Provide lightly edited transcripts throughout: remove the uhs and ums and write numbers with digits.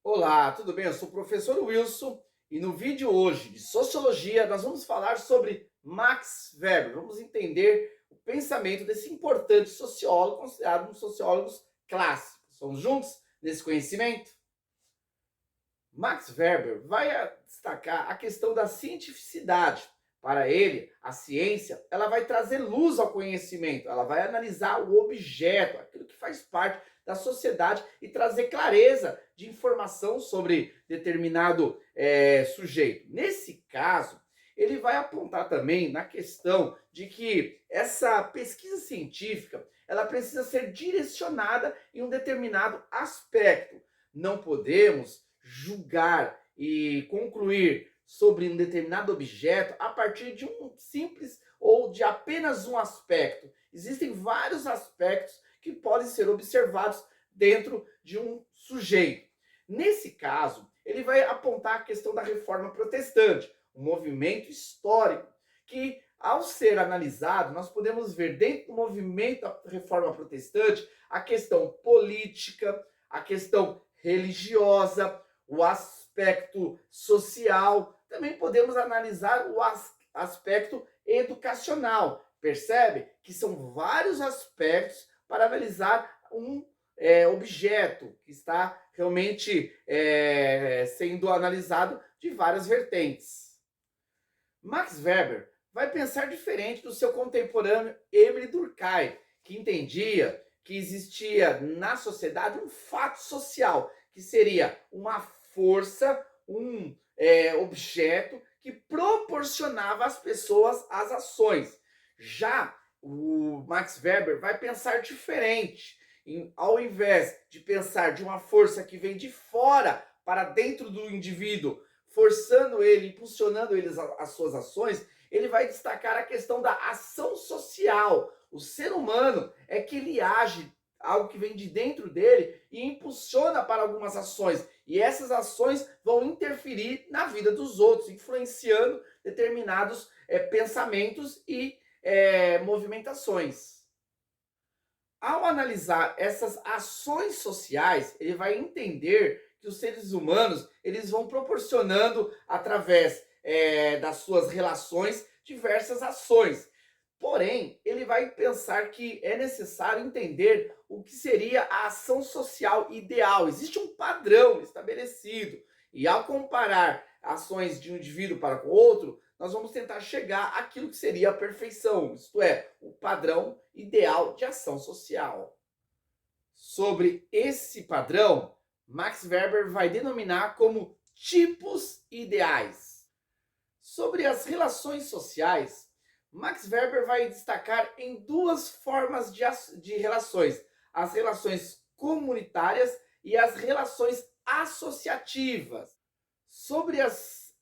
Olá, tudo bem? Eu sou o professor Wilson e no vídeo hoje de Sociologia nós vamos falar sobre Max Weber. Vamos entender o pensamento desse importante sociólogo, considerado um dos sociólogos clássicos. Vamos juntos nesse conhecimento? Max Weber vai destacar a questão da cientificidade. Para ele, a ciência ela vai trazer luz ao conhecimento, ela vai analisar o objeto, aquilo que faz parte da sociedade e trazer clareza de informação sobre determinado sujeito. Nesse caso, ele vai apontar também na questão de que essa pesquisa científica ela precisa ser direcionada em um determinado aspecto. Não podemos julgar e concluir sobre um determinado objeto a partir de um simples ou de apenas um aspecto. Existem vários aspectos que podem ser observados dentro de um sujeito. Nesse caso, ele vai apontar a questão da Reforma Protestante, um movimento histórico que, ao ser analisado, nós podemos ver dentro do movimento da Reforma Protestante a questão política, a questão religiosa, o aspecto social, também podemos analisar o aspecto educacional. Percebe que são vários aspectos para analisar um objeto que está realmente sendo analisado de várias vertentes. Max Weber vai pensar diferente do seu contemporâneo Émile Durkheim, que entendia que existia na sociedade um fato social, que seria uma força, um objeto que proporcionava às pessoas as ações. Já o Max Weber vai pensar diferente. Ao invés de pensar de uma força que vem de fora para dentro do indivíduo, forçando ele, impulsionando ele as suas ações, ele vai destacar a questão da ação social. O ser humano é que ele age, algo que vem de dentro dele e impulsiona para algumas ações. E essas ações vão interferir na vida dos outros, influenciando determinados pensamentos e movimentações. Ao analisar essas ações sociais, ele vai entender que os seres humanos eles vão proporcionando através das suas relações diversas ações. Porém, ele vai pensar que é necessário entender o que seria a ação social ideal. Existe um padrão estabelecido. E ao comparar ações de um indivíduo para com outro, nós vamos tentar chegar àquilo que seria a perfeição, isto é, o padrão ideal de ação social. Sobre esse padrão, Max Weber vai denominar como tipos ideais. Sobre as relações sociais, Max Weber vai destacar em duas formas de relações: as relações comunitárias e as relações associativas. Sobre as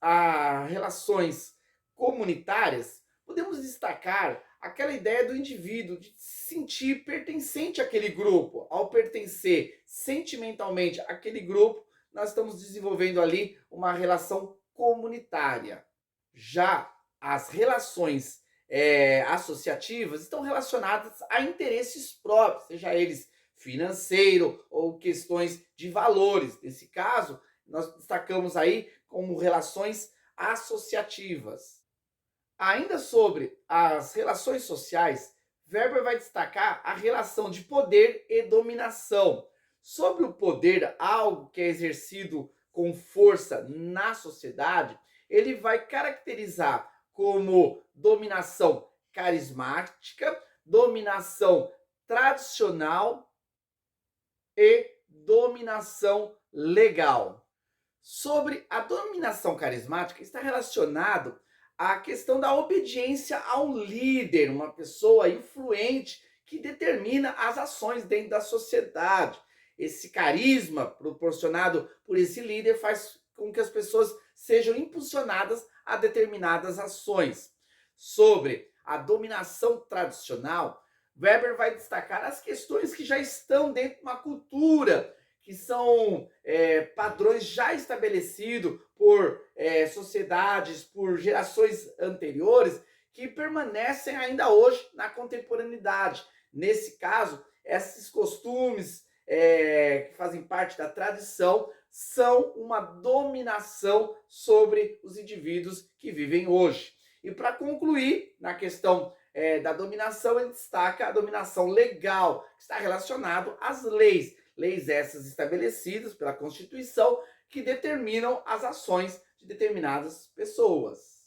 relações comunitárias, podemos destacar aquela ideia do indivíduo de se sentir pertencente àquele grupo. Ao pertencer sentimentalmente àquele grupo, nós estamos desenvolvendo ali uma relação comunitária. Já as relações associativas estão relacionadas a interesses próprios, seja eles financeiro ou questões de valores. Nesse caso, nós destacamos aí como relações associativas. Ainda sobre as relações sociais, Weber vai destacar a relação de poder e dominação. Sobre o poder, algo que é exercido com força na sociedade, ele vai caracterizar como dominação carismática, dominação tradicional e dominação legal. Sobre a dominação carismática, está relacionado à questão da obediência a um líder, uma pessoa influente que determina as ações dentro da sociedade. Esse carisma proporcionado por esse líder faz com que as pessoas sejam impulsionadas a determinadas ações. Sobre a dominação tradicional, Weber vai destacar as questões que já estão dentro de uma cultura, que são padrões já estabelecidos por sociedades, por gerações anteriores, que permanecem ainda hoje na contemporaneidade. Nesse caso, esses costumes, que fazem parte da tradição, são uma dominação sobre os indivíduos que vivem hoje. E para concluir, na questão da dominação, ele destaca a dominação legal, que está relacionado às leis. Leis essas estabelecidas pela Constituição que determinam as ações de determinadas pessoas.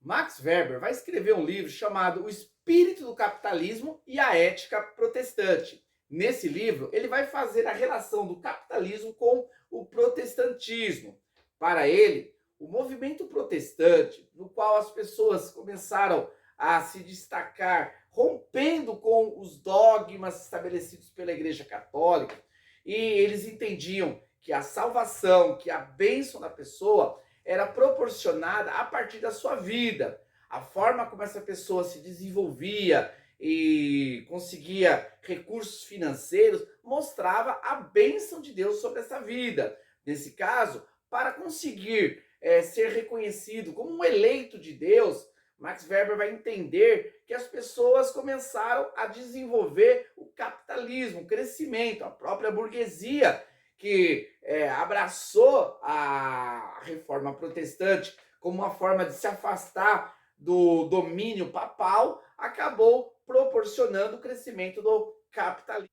Max Weber vai escrever um livro chamado O Espírito do Capitalismo e a Ética Protestante. Nesse livro, ele vai fazer a relação do capitalismo com o protestantismo. Para ele, o movimento protestante, no qual as pessoas começaram a se destacar, rompendo com os dogmas estabelecidos pela Igreja Católica, e eles entendiam que a salvação, que a bênção da pessoa era proporcionada a partir da sua vida. A forma como essa pessoa se desenvolvia e conseguia recursos financeiros mostrava a bênção de Deus sobre essa vida. Nesse caso, para conseguir ser reconhecido como um eleito de Deus, Max Weber vai entender que as pessoas começaram a desenvolver o capitalismo, o crescimento, a própria burguesia, que abraçou a reforma protestante como uma forma de se afastar do domínio papal, acabou proporcionando o crescimento do capitalismo.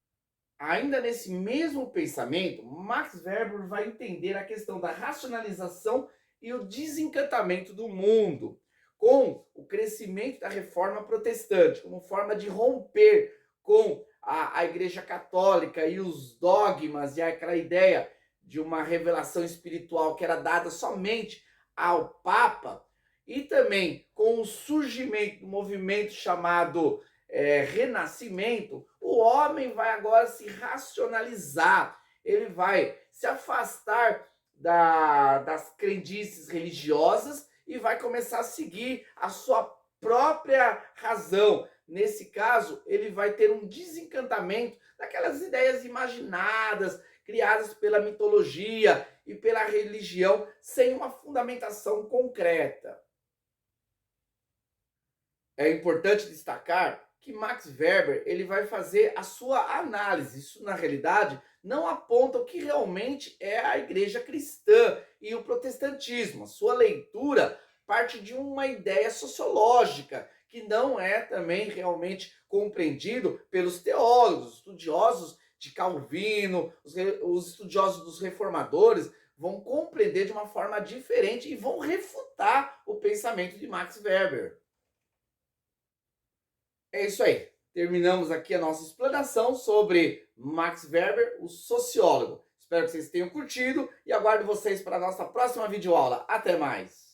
Ainda nesse mesmo pensamento, Max Weber vai entender a questão da racionalização e o desencantamento do mundo, com o crescimento da reforma protestante, como forma de romper com a Igreja Católica e os dogmas e aquela ideia de uma revelação espiritual que era dada somente ao Papa, e também com o surgimento do movimento chamado Renascimento, o homem vai agora se racionalizar, ele vai se afastar das crendices religiosas e vai começar a seguir a sua própria razão. Nesse caso, ele vai ter um desencantamento daquelas ideias imaginadas, criadas pela mitologia e pela religião, sem uma fundamentação concreta. É importante destacar que Max Weber ele vai fazer a sua análise. Isso, na realidade, não aponta o que realmente é a igreja cristã e o protestantismo. A sua leitura parte de uma ideia sociológica, que não é também realmente compreendido pelos teólogos, estudiosos de Calvino, os estudiosos dos reformadores, vão compreender de uma forma diferente e vão refutar o pensamento de Max Weber. É isso aí. Terminamos aqui a nossa explanação sobre Max Weber, o sociólogo. Espero que vocês tenham curtido e aguardo vocês para a nossa próxima videoaula. Até mais!